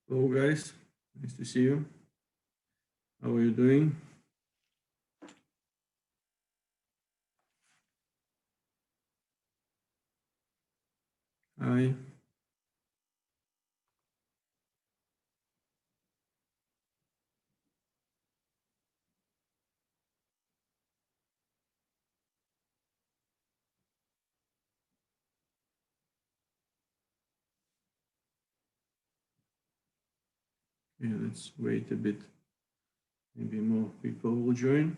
Hello guys, nice to see you. How are you doing? Hi. Yeah, let's wait a bit. Maybe more people will join.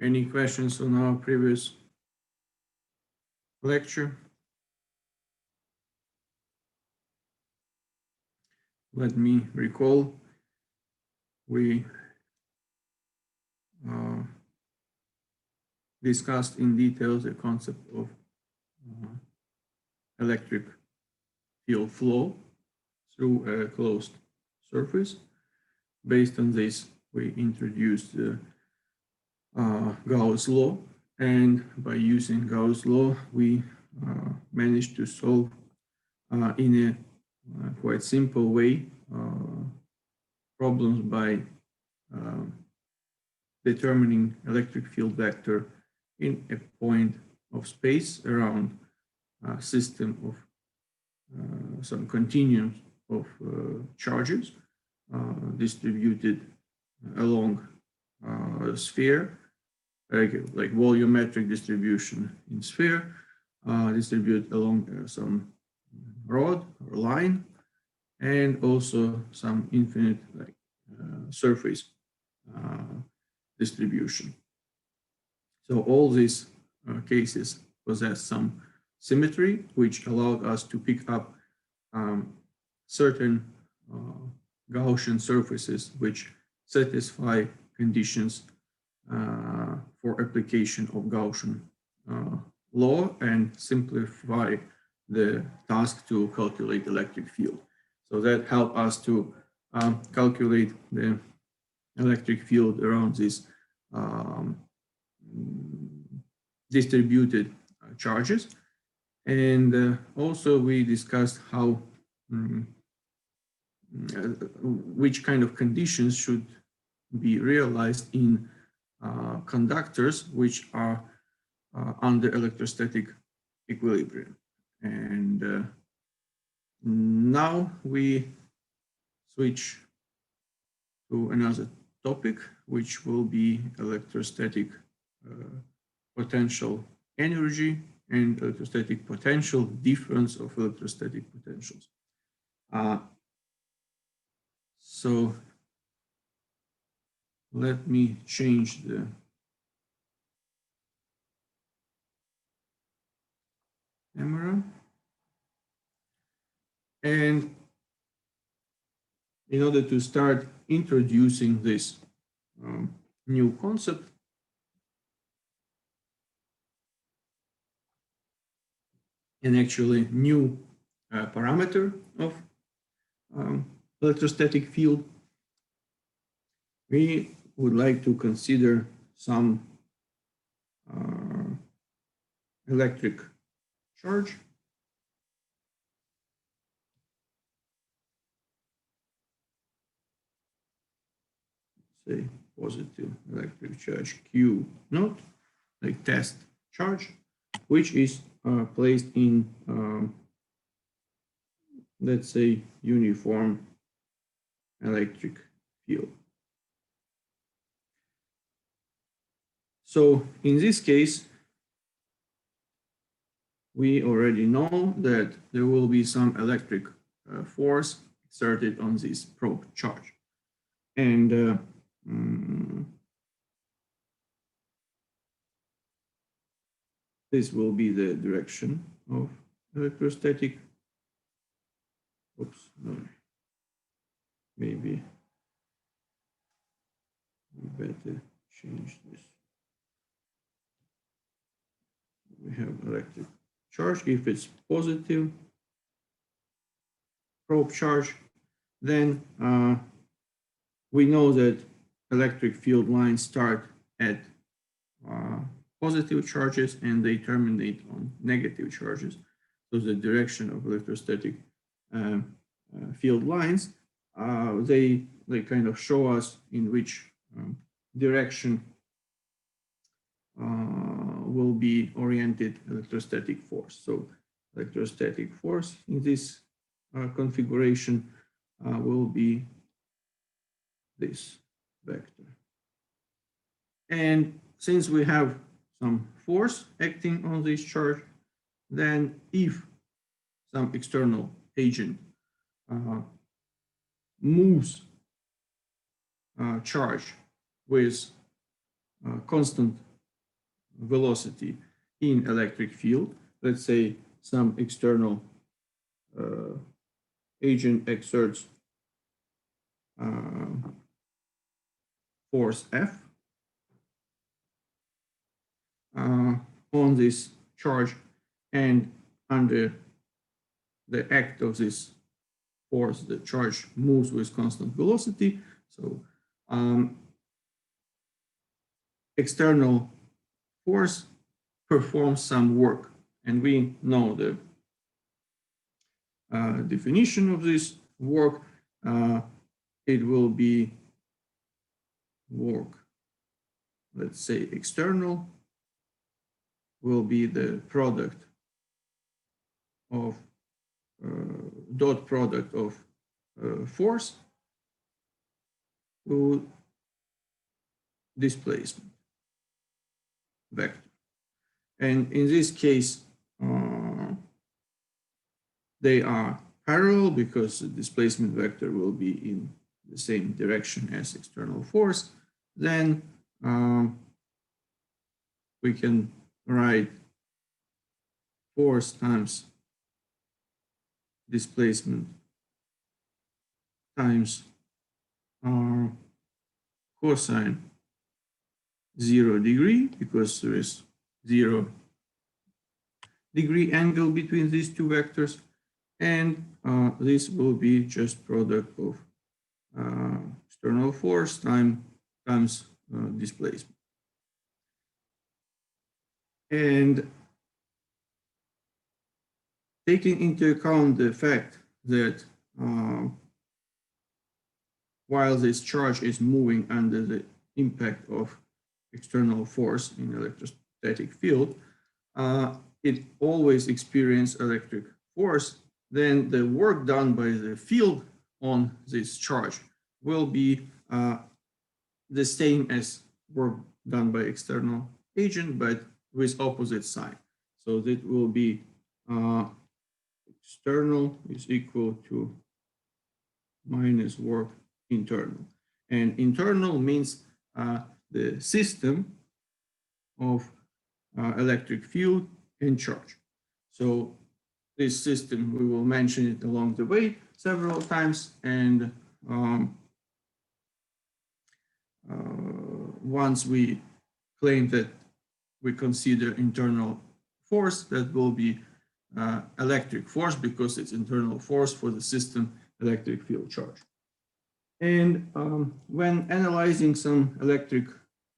Any questions on our previous lecture? Let me recall. We discussed in detail the concept of electric field flow through a closed surface. Based on this, we introduced the Gauss Law, and by using Gauss Law, we managed to solve in a quite simple way problems by determining electric field vector in a point of space around a system of some continuum of charges distributed along a sphere, like volumetric distribution in sphere, distributed along some rod or line, and also some infinite surface distribution. So all these cases possess some symmetry, which allowed us to pick up certain Gaussian surfaces which satisfy conditions for application of Gaussian law and simplify the task to calculate electric field. So that helped us to calculate the electric field around these distributed charges. And also we discussed how which kind of conditions should be realized in conductors which are under electrostatic equilibrium. And now we switch to another topic, which will be electrostatic potential energy and electrostatic potential, difference of electrostatic potentials. So let me change the camera. And in order to start introducing this new concept, and actually new parameter of electrostatic field, we would like to consider some electric charge. Say positive electric charge Q naught, like test charge, which is placed in, let's say, uniform electric field. So in this case, we already know that there will be some electric force exerted on this probe charge. And this will be the direction of electrostatic. Oops, no. Maybe we better change this. We have electric charge. If it's positive probe charge, then we know that electric field lines start at positive charges and they terminate on negative charges. So the direction of electrostatic field lines, they kind of show us in which direction will be oriented electrostatic force. So electrostatic force in this configuration will be this vector. And since we have some force acting on this charge, then if some external agent moves charge with constant velocity in electric field, let's say some external agent exerts force F on this charge, and under the act of this force, the charge moves with constant velocity. So external force performs some work, and we know the definition of this work. It will be work, let's say external, will be the product of dot product of force to displacement vector. And in this case, they are parallel because the displacement vector will be in the same direction as external force. Then we can write force times displacement times cosine 0 degree, because there is 0 degree angle between these two vectors, and this will be just product of external force times displacement. And taking into account the fact that while this charge is moving under the impact of external force in electrostatic field, it always experiences electric force, then the work done by the field on this charge will be the same as work done by external agent, but with opposite sign. So that will be external is equal to minus work internal. And internal means the system of electric field and charge. So this system, we will mention it along the way several times, and once we claim that we consider internal force, that will be electric force, because it's internal force for the system electric field charge. And when analyzing some electric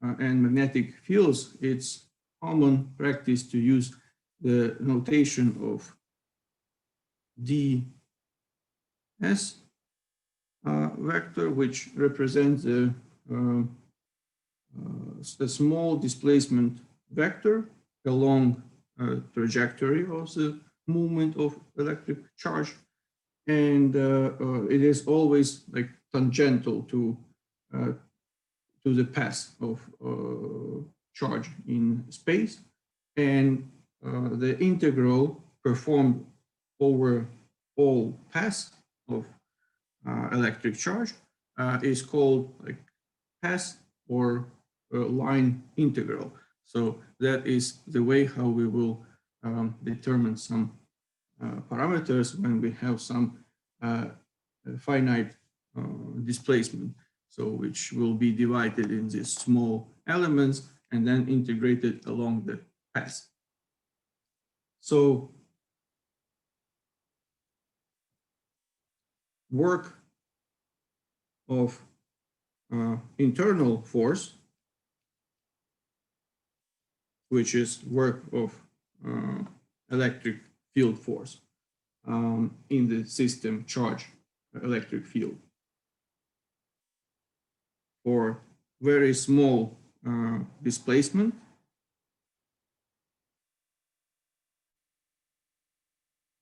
and magnetic fields, it's common practice to use the notation of ds vector, which represents a small displacement vector along a trajectory of the movement of electric charge, and it is always like tangential to the path of charge in space, and the integral performed over all paths of electric charge is called like path or line integral. So that is the way how we will determine some parameters when we have some finite displacement, so which will be divided in these small elements and then integrated along the path. So work of internal force, which is work of electric field force in the system charge electric field. For very small displacement,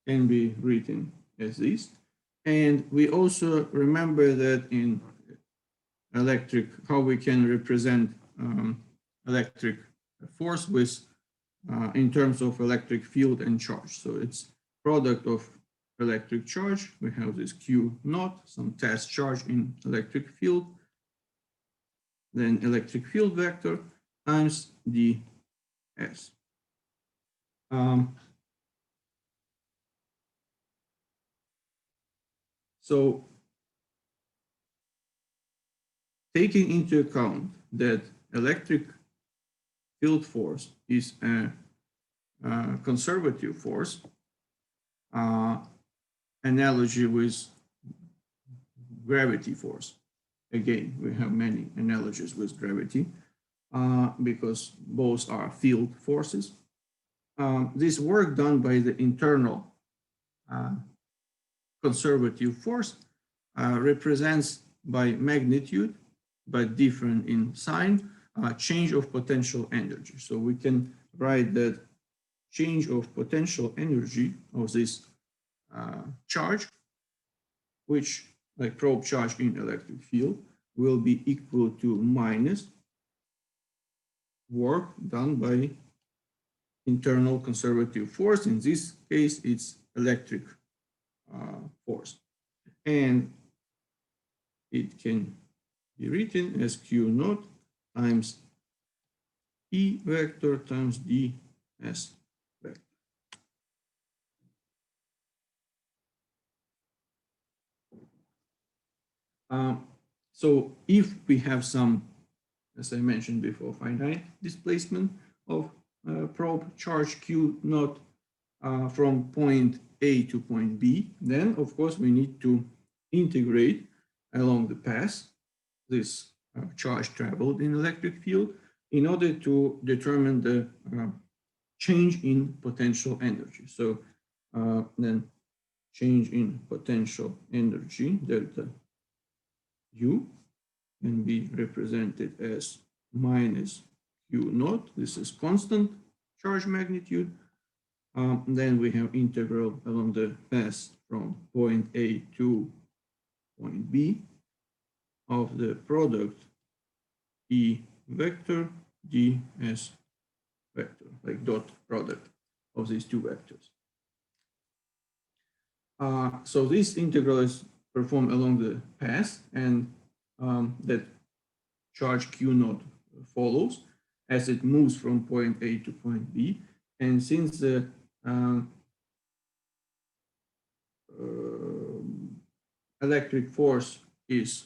can be written as this. And we also remember that in electric, how we can represent electric force with in terms of electric field and charge. So it's product of electric charge. We have this Q naught, some test charge in electric field, then electric field vector times ds. So taking into account that electric field force is a conservative force, analogy with gravity force. Again, we have many analogies with gravity because both are field forces. This work done by the internal conservative force represents by magnitude, but different in sign, change of potential energy. So we can write that change of potential energy of this charge, which like probe charge in electric field, will be equal to minus work done by internal conservative force. In this case, it's electric force. And it can be written as Q naught times E vector times ds vector. So if we have some, as I mentioned before, finite displacement of probe charge Q naught from point A to point B, then of course we need to integrate along the path this charge traveled in electric field in order to determine the change in potential energy. So then change in potential energy, delta U, can be represented as minus Q naught. This is constant charge magnitude. Then we have integral along the path from point A to point B of the product E vector ds vector, like dot product of these two vectors. So this integral is performed along the path, and that charge Q naught follows as it moves from point A to point B. And since the electric force is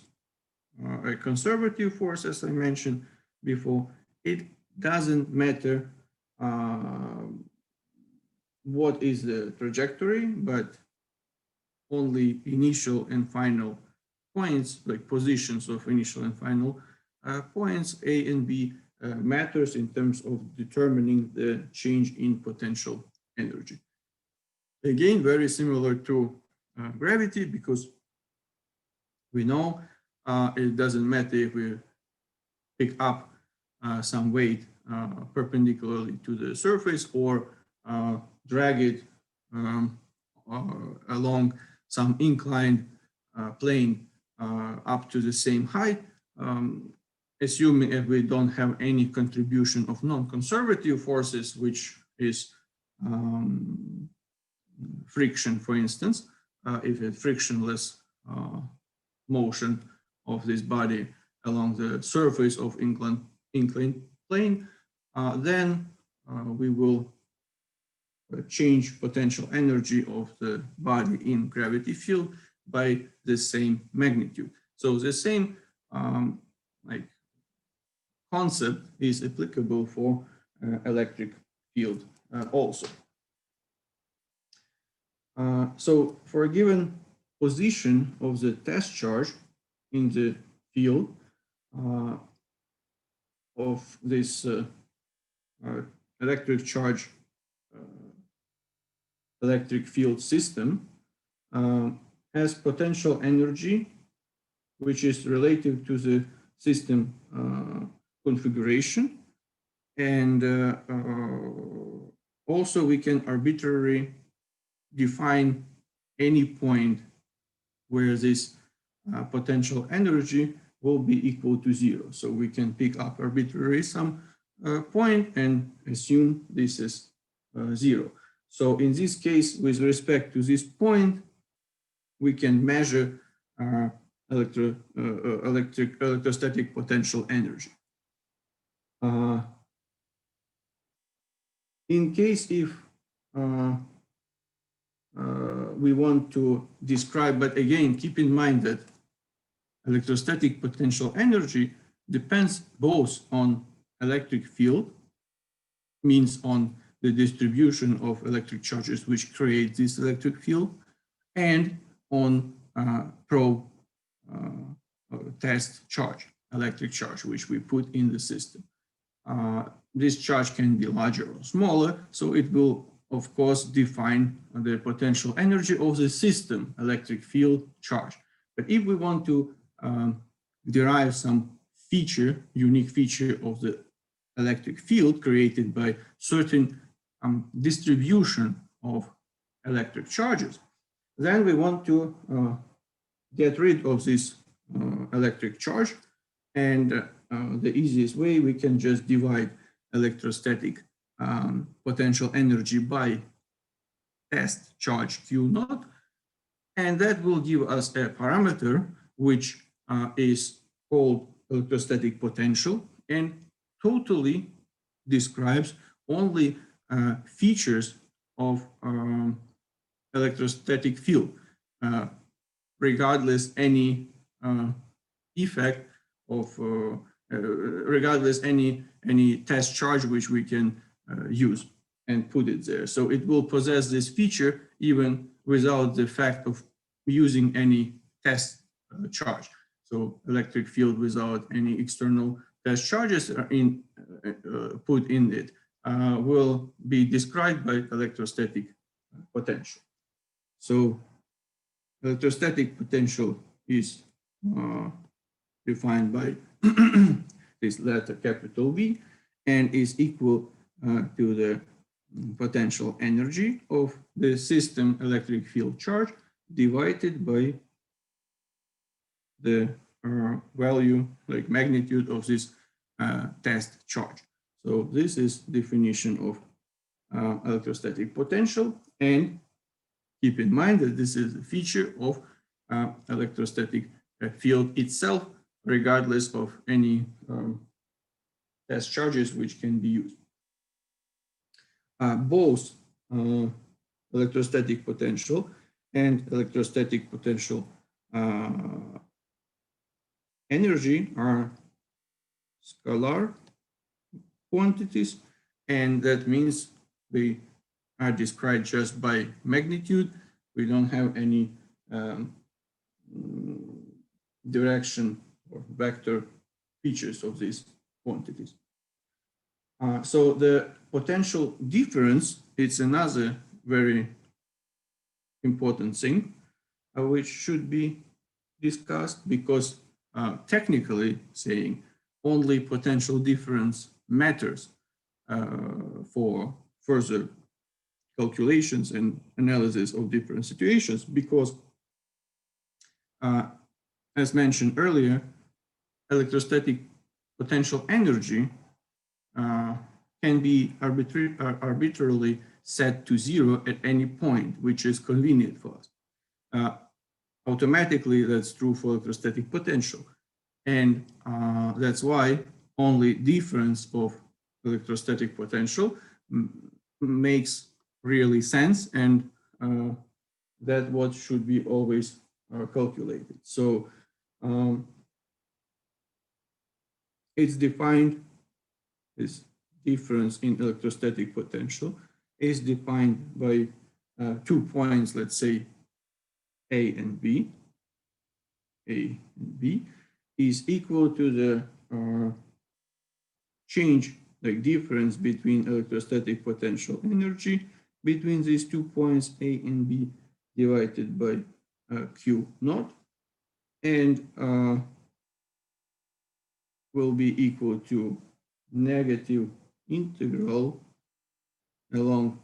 a conservative force, as I mentioned before, it doesn't matter what is the trajectory, but only initial and final points, like positions of initial and final points, A and B, matters in terms of determining the change in potential energy. Again, very similar to gravity, because we know it doesn't matter if we pick up some weight perpendicularly to the surface or drag it along some inclined plane up to the same height, assuming if we don't have any contribution of non-conservative forces, which is friction, for instance, if it's frictionless motion of this body along the surface of inclined plane, then we will change potential energy of the body in gravity field by the same magnitude. So the same concept is applicable for electric field also. So for a given position of the test charge in the field of this electric charge electric field system has potential energy which is relative to the system configuration, and also we can arbitrarily define any point where this potential energy will be equal to zero. So we can pick up arbitrarily some point and assume this is zero. So in this case, with respect to this point, we can measure electrostatic potential energy. In case if we want to describe, but again, keep in mind that electrostatic potential energy depends both on electric field, means on the distribution of electric charges which create this electric field, and on probe test charge, electric charge, which we put in the system. This charge can be larger or smaller, so it will, of course, define the potential energy of the system electric field charge. But if we want to derive some feature, unique feature of the electric field created by certain distribution of electric charges, then we want to get rid of this electric charge, and the easiest way, we can just divide electrostatic potential energy by test charge Q naught, and that will give us a parameter which is called electrostatic potential and totally describes only features of electrostatic field, regardless any effect of regardless any test charge which we can use and put it there. So it will possess this feature even without the fact of using any test charge. So electric field without any external test charges are put in it will be described by electrostatic potential. So electrostatic potential is defined by this letter capital V and is equal to the potential energy of the system electric field charge divided by the value, like magnitude of this test charge. So this is definition of electrostatic potential, and keep in mind that this is a feature of electrostatic field itself, regardless of any test charges which can be used. Both electrostatic potential and electrostatic potential energy are scalar quantities, and that means they are described just by magnitude. We don't have any direction or vector features of these quantities. So the potential difference is another very important thing which should be discussed, because technically saying only potential difference matters for further calculations and analysis of different situations, because as mentioned earlier, electrostatic potential energy can be arbitrarily set to zero at any point, which is convenient for us. Automatically, that's true for electrostatic potential. And that's why only difference of electrostatic potential makes really sense, and that what should be always calculated. So it's defined, this difference in electrostatic potential is defined by 2 points, let's say A and B, is equal to the change, like difference between electrostatic potential energy between these 2 points A and B divided by Q naught, and will be equal to negative integral along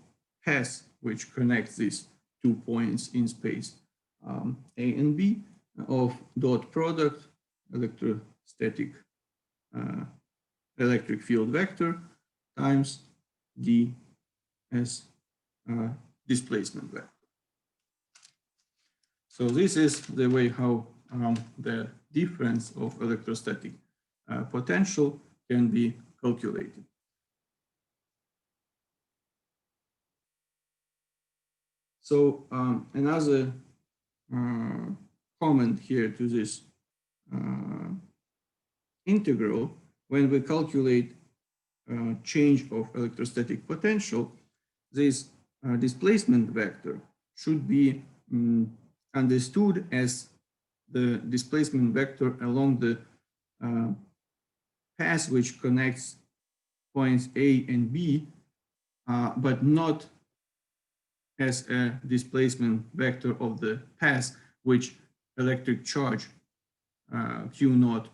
path which connects these 2 points in space A and B of dot product electric field vector times d as displacement vector. So this is the way how the difference of electrostatic potential can be calculated. So another comment here to this integral, when we calculate change of electrostatic potential, this displacement vector should be understood as the displacement vector along the path which connects points A and B, but not as a displacement vector of the path which electric charge Q naught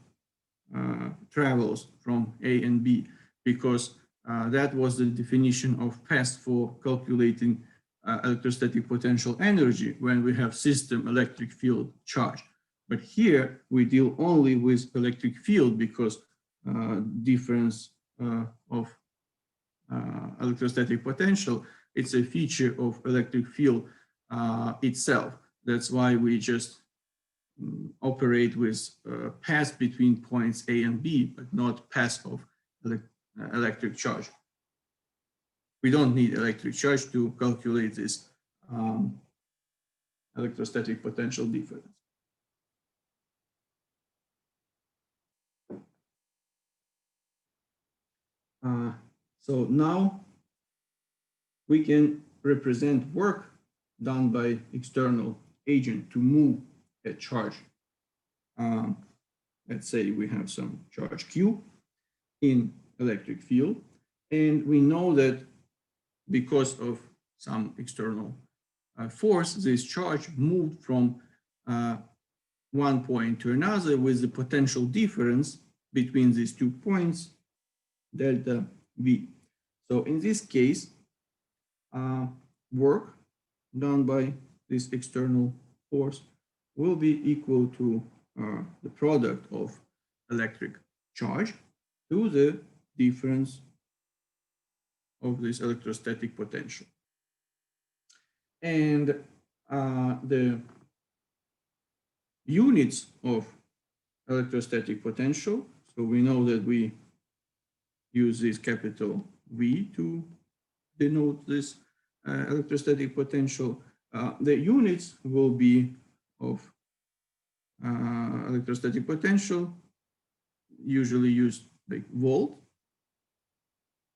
travels from A and B, because that was the definition of path for calculating electrostatic potential energy when we have system electric field charge. But here we deal only with electric field, because difference of electrostatic potential, it's a feature of electric field itself. That's why we just operate with path between points A and B, but not path of electric charge. We don't need electric charge to calculate this electrostatic potential difference. So now we can represent work done by external agent to move a charge. Let's say we have some charge Q in electric field, and we know that because of some external force, this charge moved from one point to another with the potential difference between these 2 points, delta V. So in this case, work done by this external force will be equal to the product of electric charge to the difference of this electrostatic potential. And the units of electrostatic potential, so we know that we use this capital V to denote this electrostatic potential. The units will be of electrostatic potential, usually used like volt,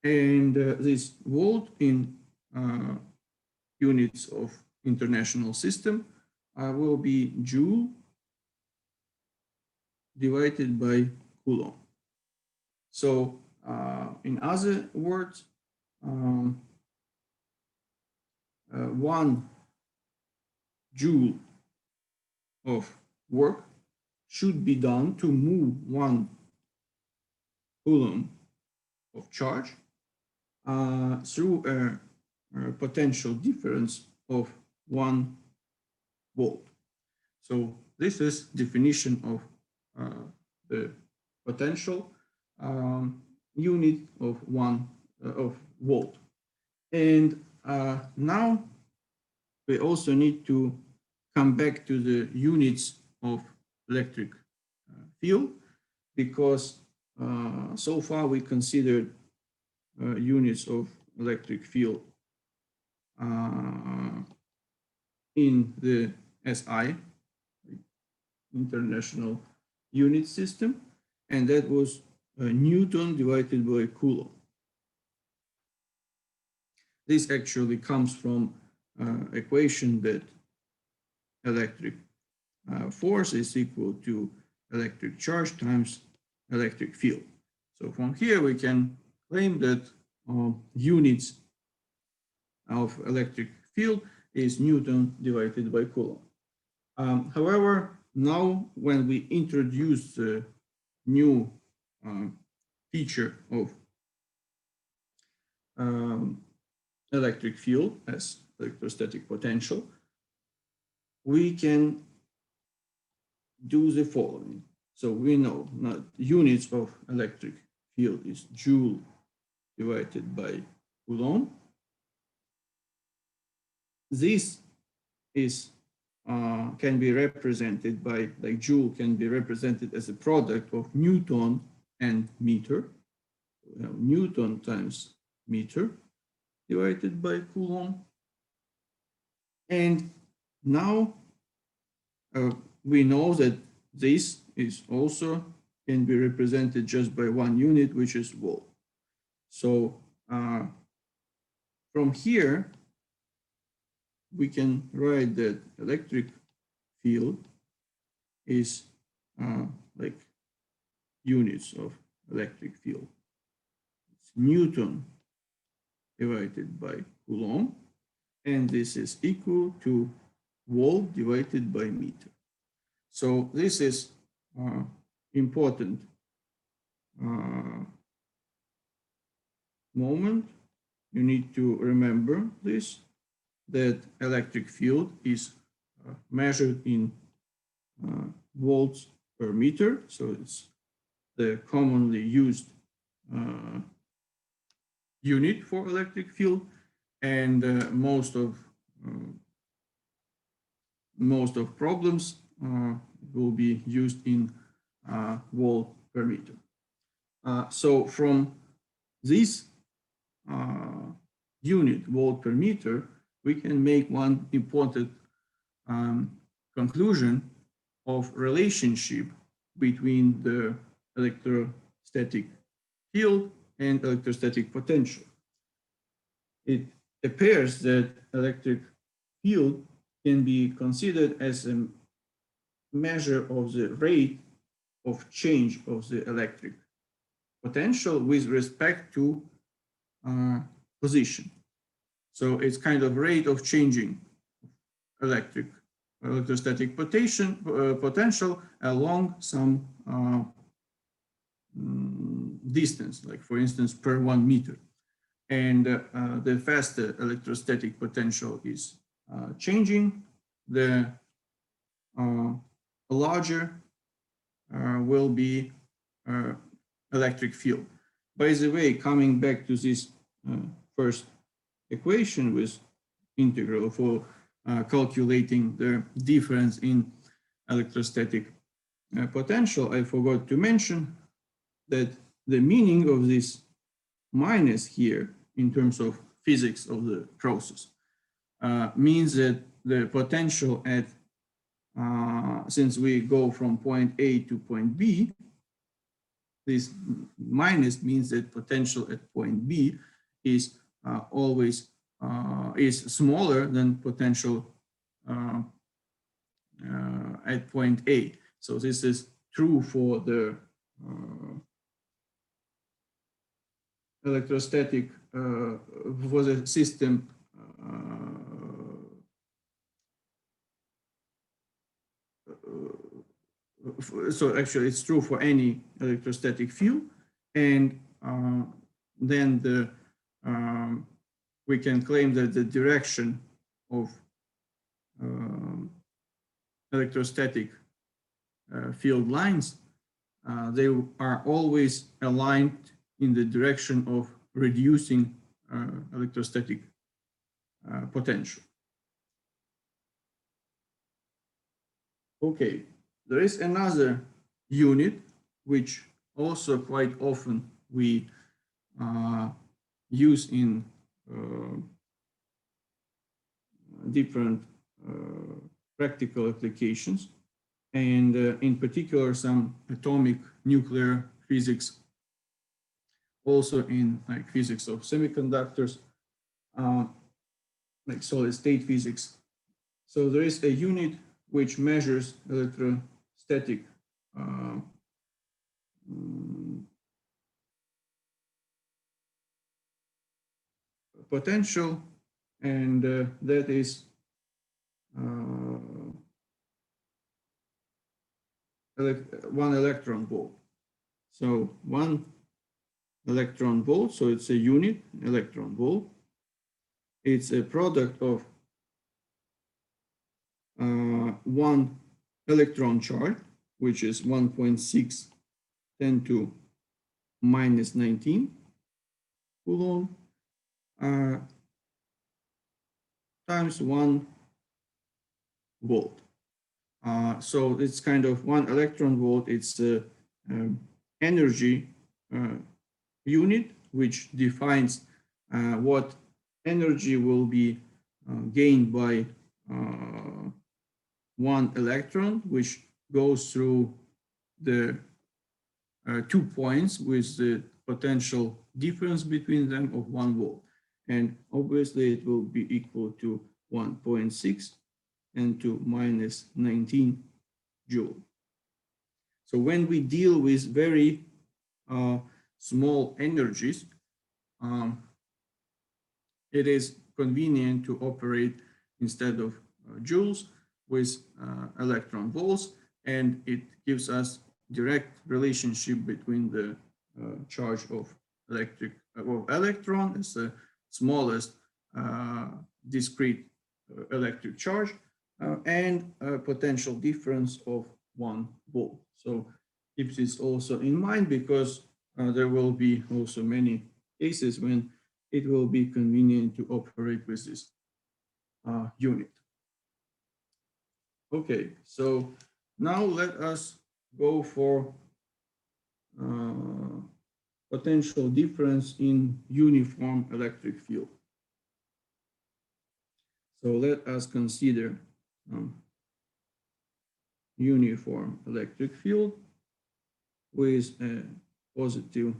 and this volt in units of international system will be joule divided by coulomb. So in other words, 1 joule of work should be done to move 1 coulomb of charge through a potential difference of 1 volt. So this is definition of the potential unit of 1 volt. And now we also need to come back to the units of electric field, because so far we considered units of electric field in the SI, International Unit System, and that was Newton divided by Coulomb. This actually comes from equation that electric force is equal to electric charge times electric field. So from here we can claim that units of electric field is Newton divided by Coulomb. However, now when we introduce the new feature of electric field as electrostatic potential, we can do the following. So we know that units of electric field is Joule divided by Coulomb. This is can be represented by, like Joule can be represented as a product of Newton and meter. Newton times meter divided by Coulomb. And now we know that this is also can be represented just by one unit, which is volt. So from here, we can write that electric field is like units of electric field. It's Newton divided by Coulomb, and this is equal to volt divided by meter. So this is important moment. You need to remember this, that electric field is measured in volts per meter. So it's the commonly used unit for electric field, and most of problems will be used in volt per meter. So from this unit, volt per meter, we can make one important conclusion of relationship between the electrostatic field and electrostatic potential. It appears that electric field can be considered as a measure of the rate of change of the electric potential with respect to position. So it's kind of rate of changing electrostatic potential along some distance, like for instance, per 1 meter. And the faster electrostatic potential is changing, the larger will be electric field. By the way, coming back to this first equation with integral for calculating the difference in electrostatic potential, I forgot to mention that the meaning of this minus here in terms of physics of the process means that the potential at, since we go from point A to point B, this minus means that potential at point B is always is smaller than potential at point A. So this is true for the electrostatic for the system so actually it's true for any electrostatic field, and then the we can claim that the direction of electrostatic field lines they are always aligned in the direction of reducing electrostatic potential. Okay, there is another unit which also quite often we use in different practical applications, and in particular some atomic nuclear physics, also in like physics of semiconductors. like solid state physics. So there is a unit which measures electrostatic potential, and that is 1 electron volt. So 1 electron volt, so it's a unit, electron volt. It's a product of 1 electron charge, which is 1.6 10 to minus 19 coulomb, times 1 volt. So it's kind of 1 electron volt. It's a energy unit which defines what energy will be gained by 1 electron, which goes through the 2 points with the potential difference between them of 1 volt. And obviously it will be equal to 1.6 and to minus 19 joule. So when we deal with very small energies, it is convenient to operate instead of joules with electron volts, and it gives us direct relationship between the charge of electron as the smallest discrete electric charge and a potential difference of 1 volt. So keep this also in mind, because there will be also many cases when it will be convenient to operate with this unit. Okay, so now let us go for potential difference in uniform electric field. So let us consider uniform electric field with a positive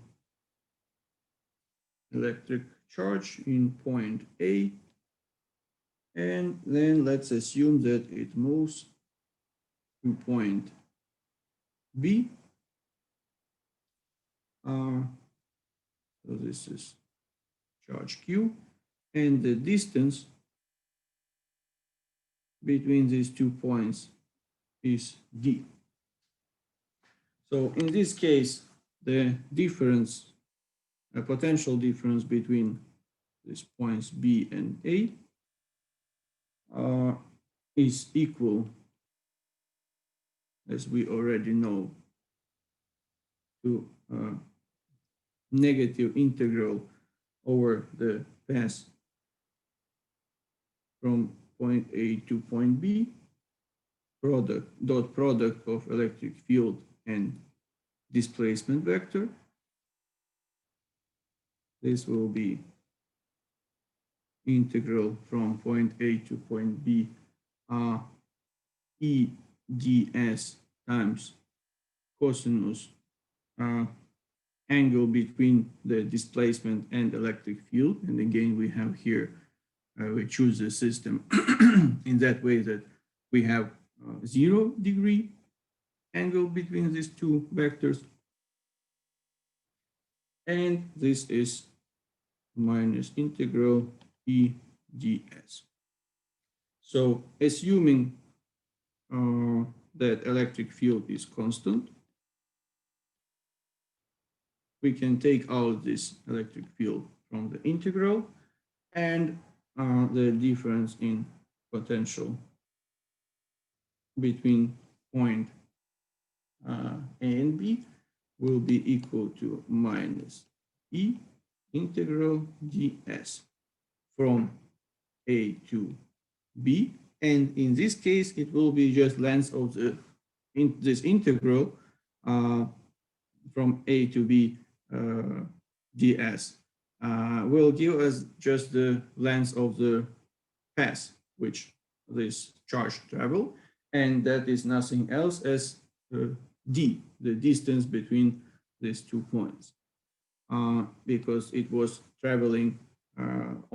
electric charge in point A, and then let's assume that it moves to point B. So this is charge Q, and the distance between these 2 points is D. So in this case, the difference, a potential difference between these points B and A is equal, as we already know, to negative integral over the path from point A to point B, dot product of electric field and displacement vector. This will be integral from point A to point B, E ds times cosinus angle between the displacement and electric field. And again, we have here, we choose the system in that way that we have 0 degree angle between these 2 vectors. And this is minus integral E ds. So assuming that electric field is constant, we can take out this electric field from the integral, and the difference in potential between point A and B will be equal to minus E integral ds from A to B. And in this case, it will be just length of this integral from A to B ds will give us just the length of the path which this charge travel, and that is nothing else as d, the distance between these 2 points, because it was traveling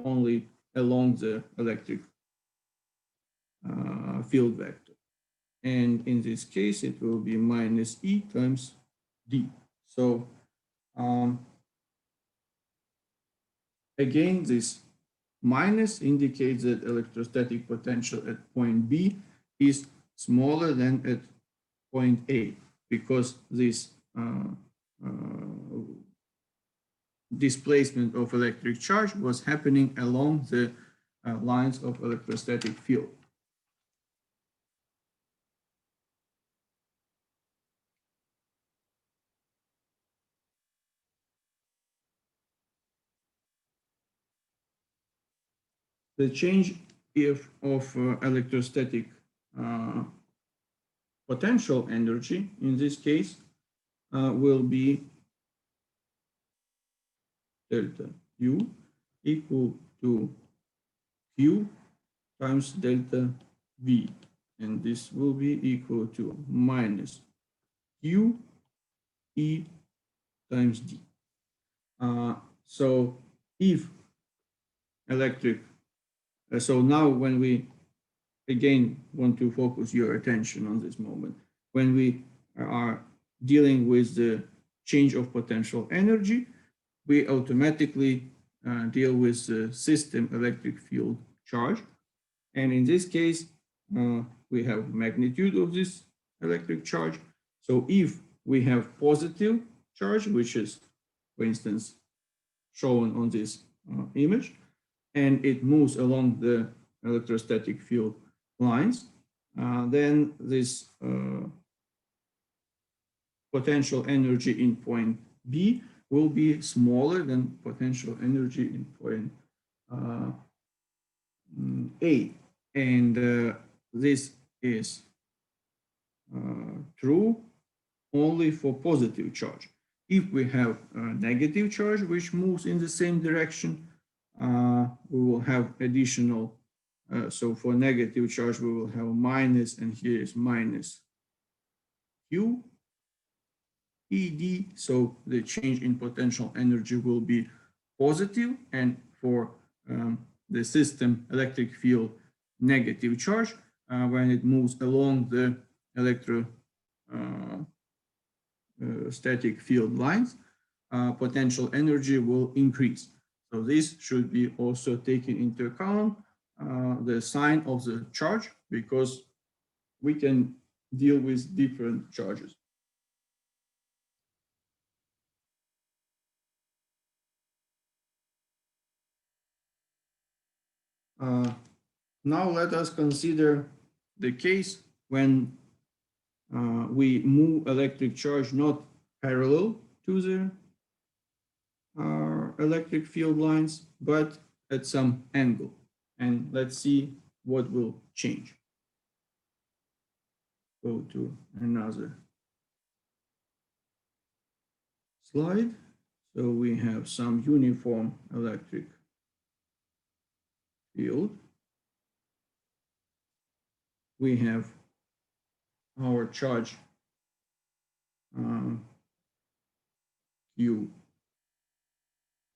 only along the electric field vector. And in this case, it will be minus E times D. So again, this minus indicates that electrostatic potential at point B is smaller than at point A, because this displacement of electric charge was happening along the lines of electrostatic field. The change of electrostatic potential energy in this case will be delta U equal to Q times delta V, and this will be equal to minus Q E times D. So if electric, so now when we again want to focus your attention on this moment, when we are dealing with the change of potential energy, we automatically deal with the system electric field charge. And in this case, we have magnitude of this electric charge. So if we have positive charge, which is, for instance, shown on this image, and it moves along the electrostatic field lines, then this potential energy in point B will be smaller than potential energy in point A. And this is true only for positive charge. If we have a negative charge which moves in the same direction, we will have additional, so for negative charge we will have minus, and here is minus Q ED, so the change in potential energy will be positive, and for the system electric field negative charge, when it moves along the electrostatic field lines, potential energy will increase. So this should be also taken into account, the sign of the charge, because we can deal with different charges. Now let us consider the case when we move electric charge not parallel to the electric field lines, but at some angle. And let's see what will change. Go to another slide. So we have some uniform electric field. We have our charge Q,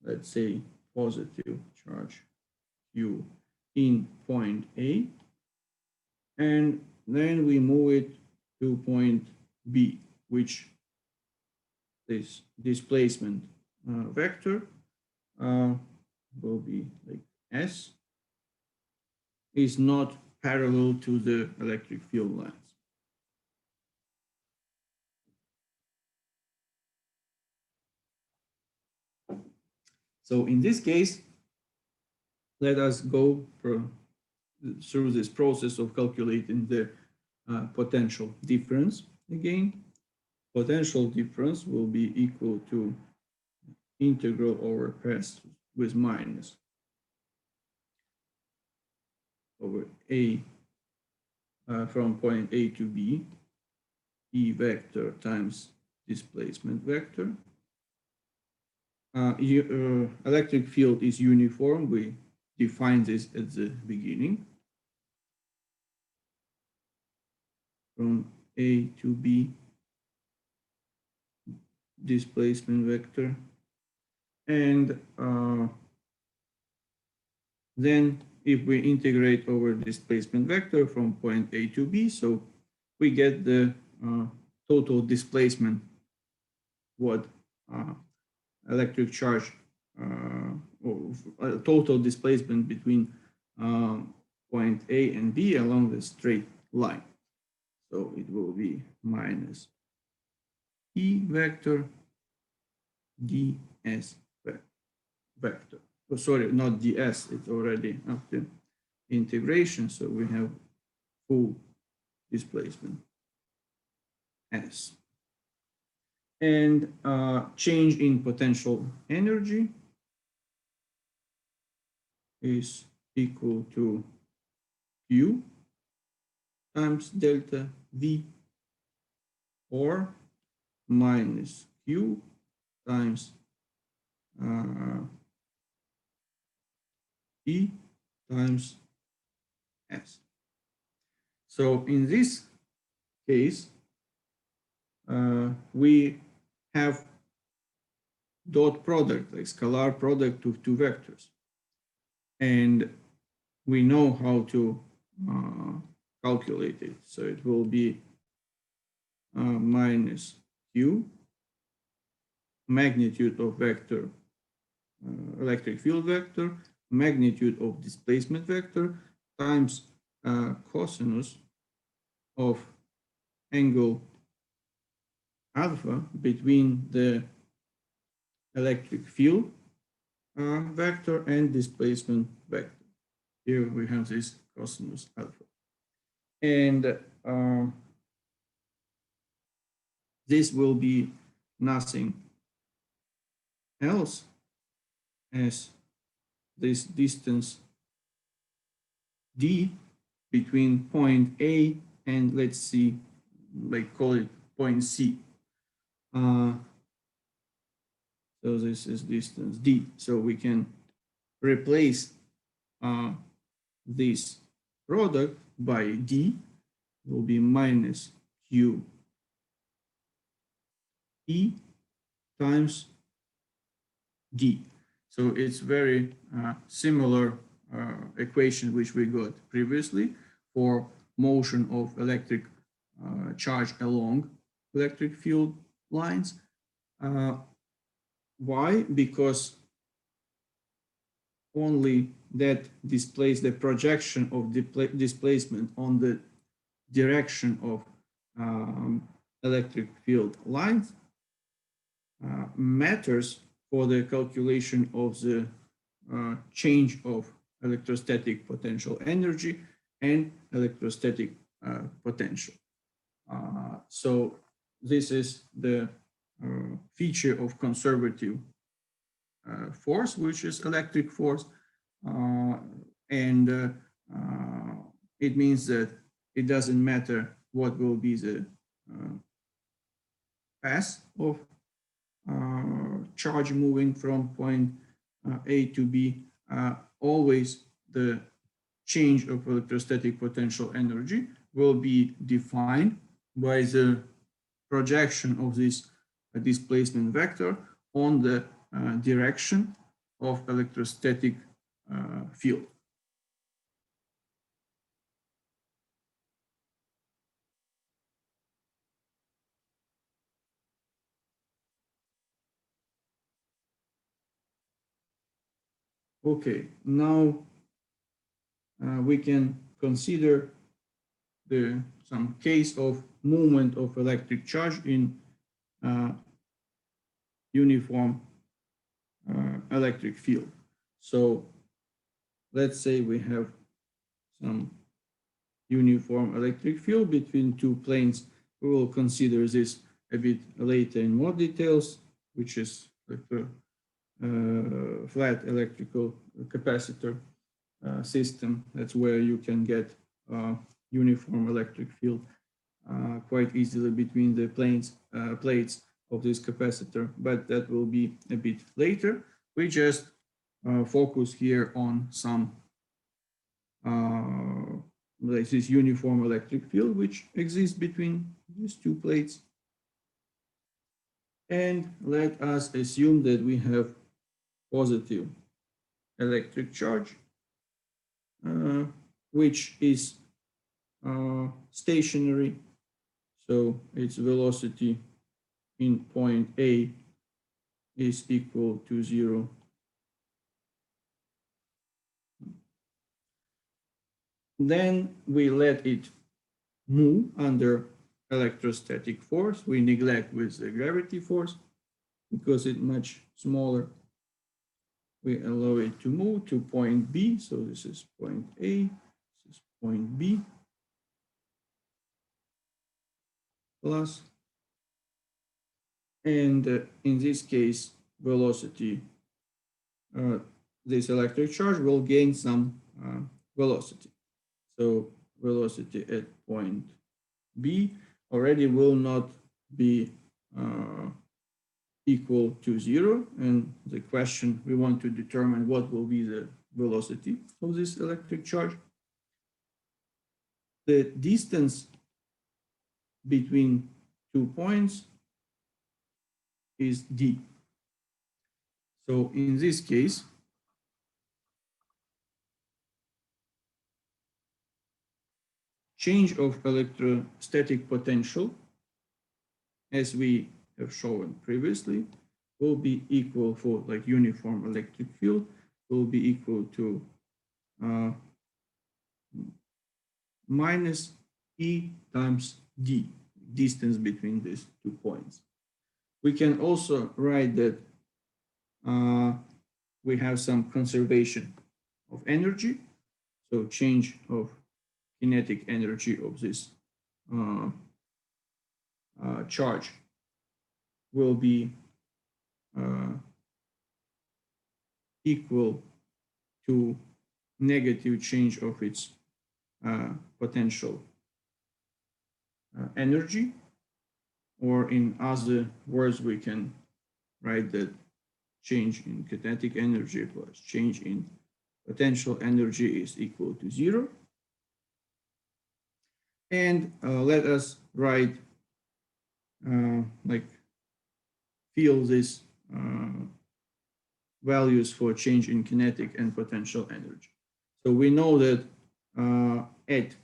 let's say positive charge Q in point A, and then we move it to point B, which this displacement vector will be like S, is not parallel to the electric field lines. So in this case, let us go through this process of calculating the potential difference again. Potential difference will be equal to integral over S with minus over A from point A to B, E vector times displacement vector. Electric field is uniform. We defined this at the beginning. From A to B, displacement vector. And Then if we integrate over displacement vector from point A to B, so we get the total displacement, what electric charge, or total displacement between point A and B along the straight line. So it will be minus E vector ds vector. Oh, sorry, not ds, it's already after integration, so we have full displacement s. And change in potential energy is equal to Q times delta V, or minus Q times E times S. So in this case, we have dot product, like scalar product of two vectors. And we know how to calculate it. So it will be minus Q, magnitude of vector, electric field vector, magnitude of displacement vector, times cosinus of angle alpha between the electric field vector and displacement vector. Here we have this cosinus alpha. And this will be nothing else as this distance d between point A and, let's see, like call it point C. So this is distance d. So we can replace this product by d. It will be minus Q E times d. So it's very similar equation which we got previously for motion of electric charge along electric field lines. Why? Because only that displays the projection of displacement on the direction of electric field lines matters for the calculation of the change of electrostatic potential energy and electrostatic potential. So this is the feature of conservative force, which is electric force. And it means that it doesn't matter what will be the path of charge moving from point A to B, always the change of electrostatic potential energy will be defined by the projection of this displacement vector on the direction of electrostatic field. Okay, now we can consider some case of movement of electric charge in uniform electric field. So let's say we have some uniform electric field between two planes. We will consider this a bit later in more details, which is like a flat electrical capacitor system. That's where you can get uniform electric field quite easily between the plates of this capacitor, but that will be a bit later. We just focus here on some like this uniform electric field which exists between these two plates. And let us assume that we have positive electric charge which is stationary. So its velocity in point A is equal to 0. Then we let it move under electrostatic force. We neglect with the gravity force because it's much smaller. We allow it to move to point B. So this is point A, this is point B, plus. And in this case, velocity, this electric charge will gain some velocity. So velocity at point B already will not be equal to 0. And the question, we want to determine what will be the velocity of this electric charge. The distance between 2 points is d. So in this case, change of electrostatic potential, as we have shown previously, will be equal for like uniform electric field, will be equal to minus E times D, distance between these 2 points. We can also write that we have some conservation of energy, so change of kinetic energy of this charge will be equal to negative change of its potential energy, or in other words, we can write that change in kinetic energy plus change in potential energy is equal to 0. And let us write, like, fill these values for change in kinetic and potential energy. So we know that at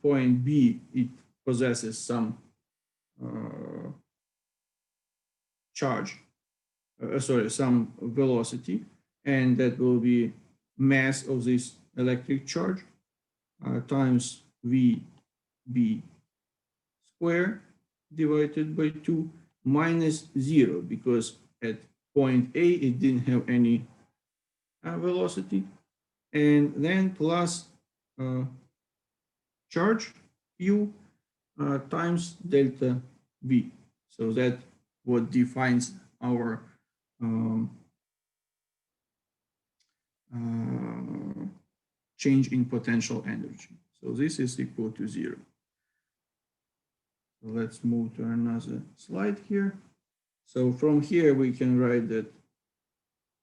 point B, it possesses some charge, some velocity, and that will be mass of this electric charge times VB squared divided by 2 minus 0, because at point A, it didn't have any velocity, and then plus charge Q times delta V. So that what defines our change in potential energy. So this is equal to 0. So let's move to another slide here. So from here, we can write that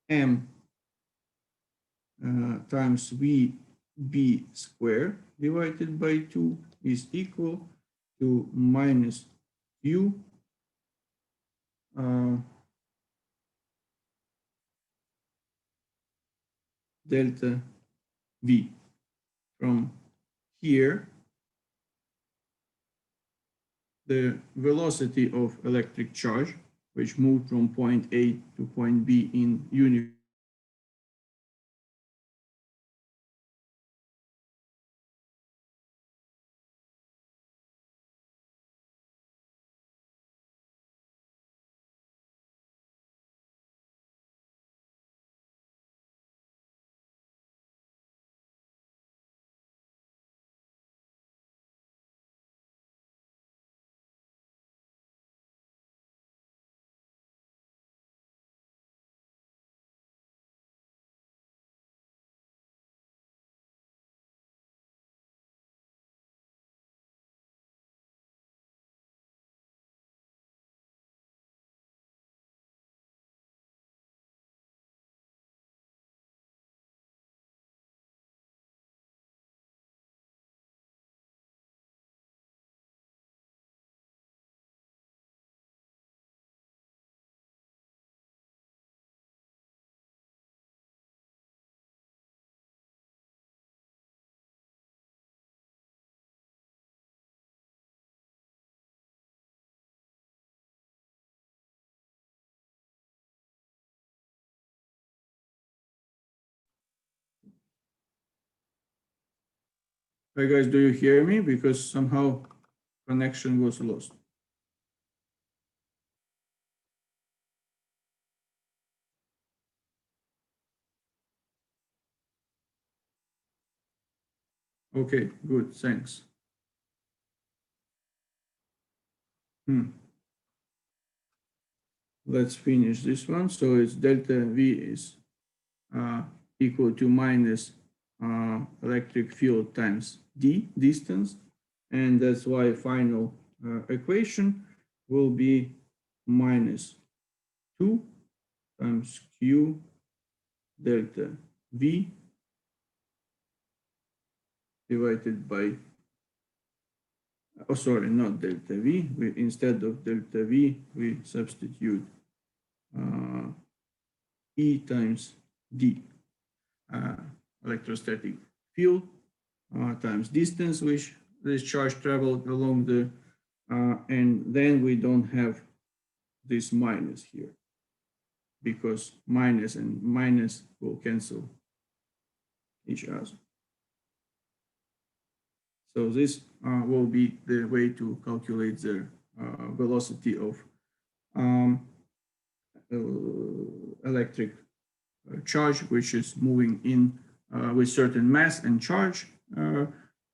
M times VB squared divided by 2 is equal to minus Q delta V. From here, the velocity of electric charge, which moved from point A to point B in unit Hi guys, do you hear me? Because somehow connection was lost. Okay, good, thanks. Let's finish this one. So it's delta V is equal to minus electric field times d, distance. And that's why final equation will be minus 2 times q delta V divided by, oh, sorry, not delta V. Instead of delta V, we substitute E times D, electrostatic field times distance which this charge traveled along the, and then we don't have this minus here because minus and minus will cancel each other. So this will be the way to calculate the velocity of electric charge, which is moving in with certain mass and charge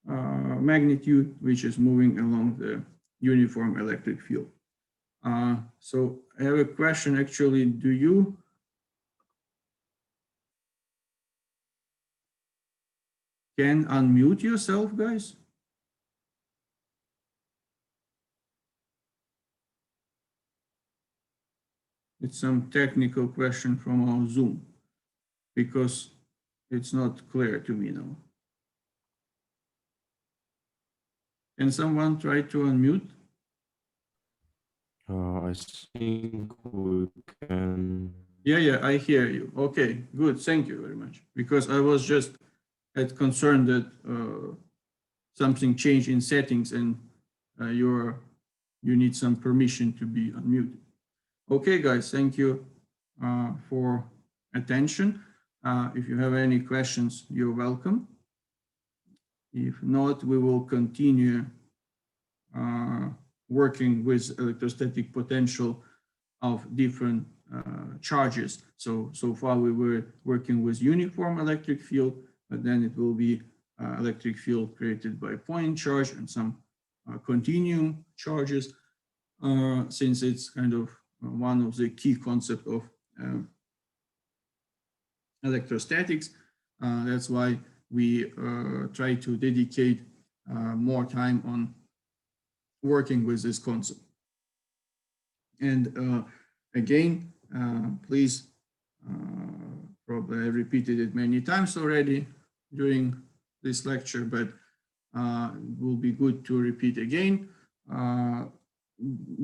magnitude, which is moving along the uniform electric field. So I have a question actually, do you can unmute yourself, guys? It's some technical question from our Zoom because it's not clear to me now. Can someone try to unmute? I think we can. Yeah, I hear you. Okay, good. Thank you very much. Because I was just concerned that something changed in settings and you need some permission to be unmuted. Okay, guys, thank you for attention. If you have any questions, you're welcome. If not, we will continue working with electrostatic potential of different charges. So far we were working with uniform electric field, but then it will be electric field created by point charge and some continuum charges, since it's kind of one of the key concepts of electrostatics. That's why we try to dedicate more time on working with this concept. And again, please, probably I repeated it many times already during this lecture, but it will be good to repeat again.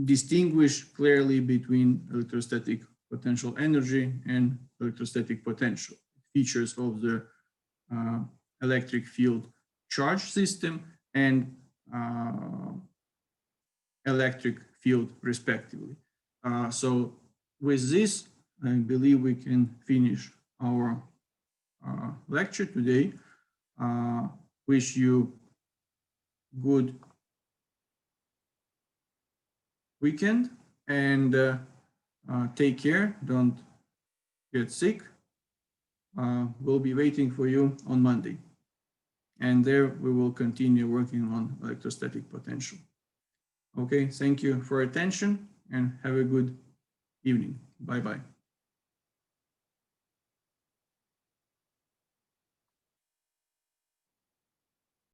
Distinguish clearly between electrostatic potential energy and electrostatic potential, features of the electric field charge system and electric field respectively. So with this, I believe we can finish our lecture today. Wish you good weekend and take care. Don't get sick. We'll be waiting for you on Monday. And there we will continue working on electrostatic potential. Okay, thank you for attention and have a good evening. Bye-bye.